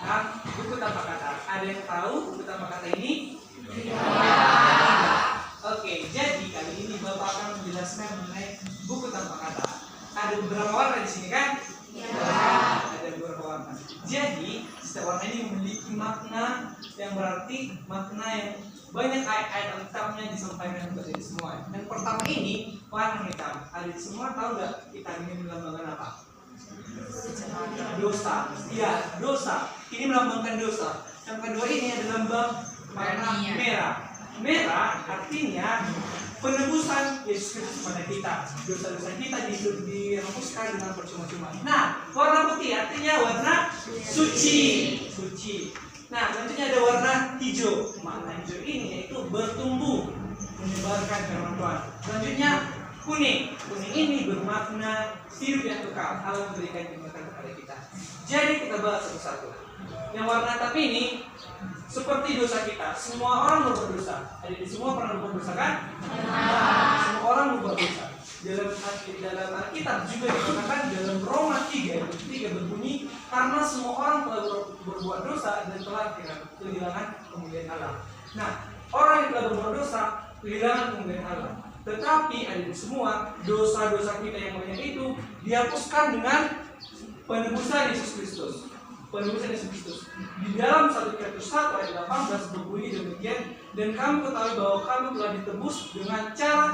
tentang buku tanpa kata. Ada yang tahu buku tanpa kata ini? Oke, jadi kali ini Bapak akan menjelaskan mengenai buku tanpa kata. Ada beberapa warna di sini kan? Ada beberapa warna. Jadi setiap warna ini memiliki makna yang berarti makna yang banyak ayat-ayat Alkitabnya disampaikan kepada kita semua. Yang pertama ini warna hitam. Ada semua tahu nggak hitam ini melambangkan apa? Dosa. Iya, dosa. Ini melambangkan dosa. Yang kedua ini ada lambang warna merah. Merah artinya penebusan Yesus Kristus pada kita. Dosa-dosa kita dihapuskan dengan percuma-cuma. Nah, warna putih artinya warna suci. Suci. Nah, selanjutnya ada warna hijau. Makna hijau ini yaitu bertumbuh, menyebarkan firman Tuhan. Selanjutnya kuning. Kuning ini bermakna hidup yang kekal. Allah memberikan kenikmatan kepada kita. Jadi kita bahas satu-satu. Yang warna hitam ini seperti dosa kita. Semua orang berbuat dosa. Ada di semua pernah berbuat dosa kan? Nah, semua orang berbuat dosa. Dalam Alkitab juga dikatakan dalam Roma 3 ayat 3 berbunyi, karena semua orang telah berbuat dosa dan telah kehilangan kemuliaan Allah. Nah, orang yang telah berbuat dosa kehilangan kemuliaan Allah. Tetapi ada di semua dosa-dosa kita yang banyak itu dihapuskan dengan penebusan Yesus Kristus. Penebusan Yesus Kristus. Di dalam 1 Petrus 1 ayat 18 berbunyi demikian, dan kamu ketahui bahwa kamu telah ditebus dengan cara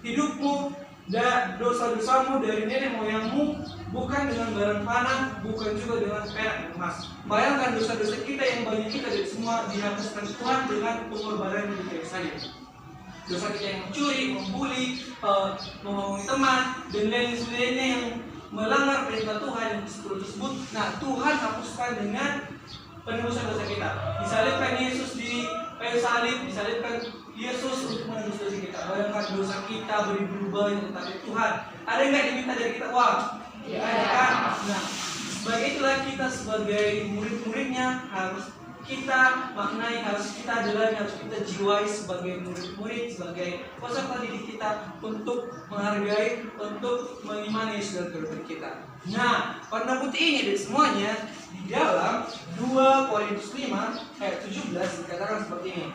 hidupmu dan dosa-dosamu dari nenek moyangmu, bukan dengan barang panah, bukan juga dengan perak dan emas. Bayangkan dosa-dosa kita yang banyak kita dari semua dihapuskan Tuhan dengan pengorbanan di kayu salib. Dosa kita yang mencuri, membuli, membohongi teman, dan lain sebagainya yang melanggar perintah Tuhan yang disebut. Nah, Tuhan hapuskan dengan penebusan dosa kita. Disalibkan Yesus di kayu salib, disalibkan Yesus untuk menebus dosa kita. Bayangkan dosa kita berubah tetapi Tuhan ada nggak diminta dari kita uang? Ya ada kan? Nah, sebagai itulah kita sebagai murid-muridnya harus kita maknai, harus kita jalani, harus kita jiwai sebagai murid-murid, sebagai peserta didik kita untuk menghargai, untuk mengimani Yesus dalam kehidupan kita. Nah, warna putih ini dari semuanya di dalam 2 Korintus 5 ayat 17 dikatakan seperti ini.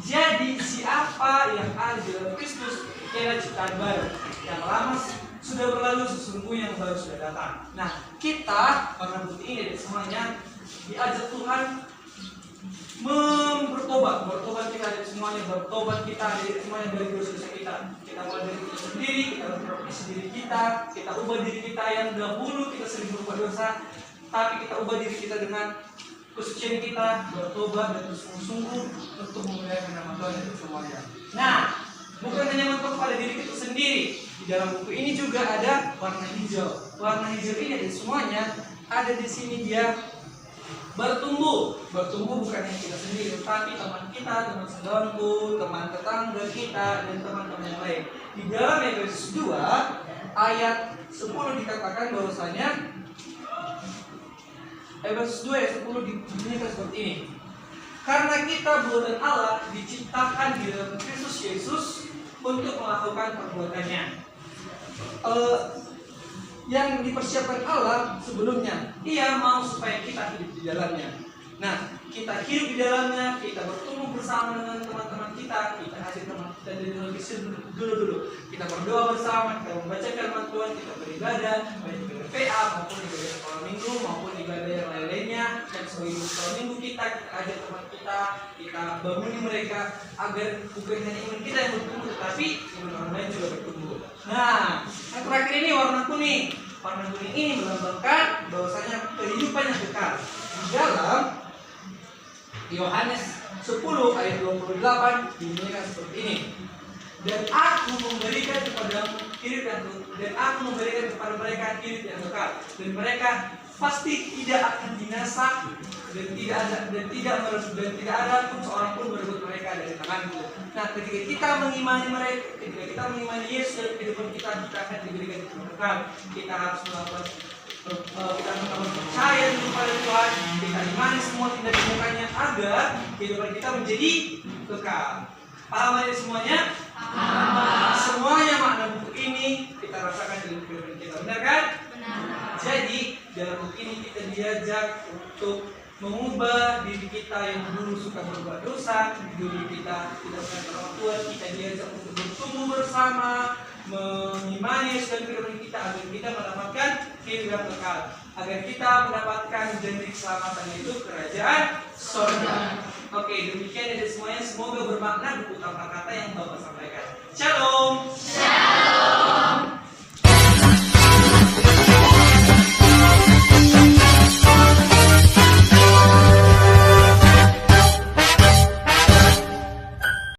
Jadi siapa yang ada di dalam Kristus ialah ciptaan baru, yang lama sudah berlalu, sesungguhnya yang baru sudah datang. Nah, kita warna putih ini dari semuanya diajak Tuhan bertobat kita dari semuanya, bertobat kita dari semuanya dari dosa-dosa kita. Kita mulai dari kita sendiri, kita memperbaiki diri kita ubah diri kita yang dahulu kita sering berbuat dosa, tapi kita ubah diri kita dengan kesucian kita, bertobat dan bersungguh-sungguh untuk memuliakan nama Tuhan dan semuanya. Nah, bukan hanya mentok pada diri kita sendiri. Di dalam buku ini juga ada warna hijau. Warna hijau ini dari semuanya ada di sini, dia bertumbuh bukan hanya kita sendiri, tetapi teman kita, teman sebangku, teman tetangga kita, dan teman-teman yang lain. Di dalam Efesus 2 ayat 10 dikatakan bahwasanya Efesus 2 ayat 10 dibunyikan seperti ini. Karena kita buatan Allah diciptakan di dalam Kristus Yesus untuk melakukan perbuatannya. Yang dipersiapkan Allah sebelumnya, Ia mau supaya kita hidup di dalamnya. Nah, kita hidup di dalamnya, kita bertumbuh bersama dengan teman-teman kita hadir teman kita dari Kristus dulu. Kita berdoa bersama, kita membaca firman Tuhan, kita beribadah, baik ibadah PA maupun ibadah sekolah minggu maupun ibadah yang lain-lainnya. Dan sebagai sekolah minggu kita ajak teman kita bangunin mereka agar bukan hanya iman kita yang bertumbuh, tetapi iman orang lain juga bertumbuh. Nah, yang terakhir ini warna kuning. Warna kuning ini melambangkan bahwasanya kehidupan yang kekal. Di dalam Yohanes 10 ayat 28 dibunyikan seperti ini. Dan aku memberikan kepada mereka hidup yang kekal, dan mereka pasti tidak akan binasa, dan tidak ada pun seorang pun merebut mereka dari tanganku. Nah, ketika kita mengimani Yesus dalam kehidupan kita akan diberikan hidup kekal. Kita harus melakukan percaya kepada Tuhan, kita imani semua tindak-tindaknya agar kehidupan kita menjadi kekal. Paham aja semuanya? Semuanya makna buku ini kita rasakan dalam kehidupan kita, benar kan? Benar. Jadi dalam buku ini kita diajak untuk mengubah diri kita yang dulu suka berbuat dosa, dulu kita tidak mengenal orang tua, kita diajak untuk bertumbuh bersama, mengimani Yesus dan firman kita agar kita mendapatkan hidup kekal, agar kita mendapatkan janji keselamatan itu kerajaan surga. Oke, demikian dari semuanya, semoga bermakna buku kata-kata yang Bapak sampaikan. Shalom.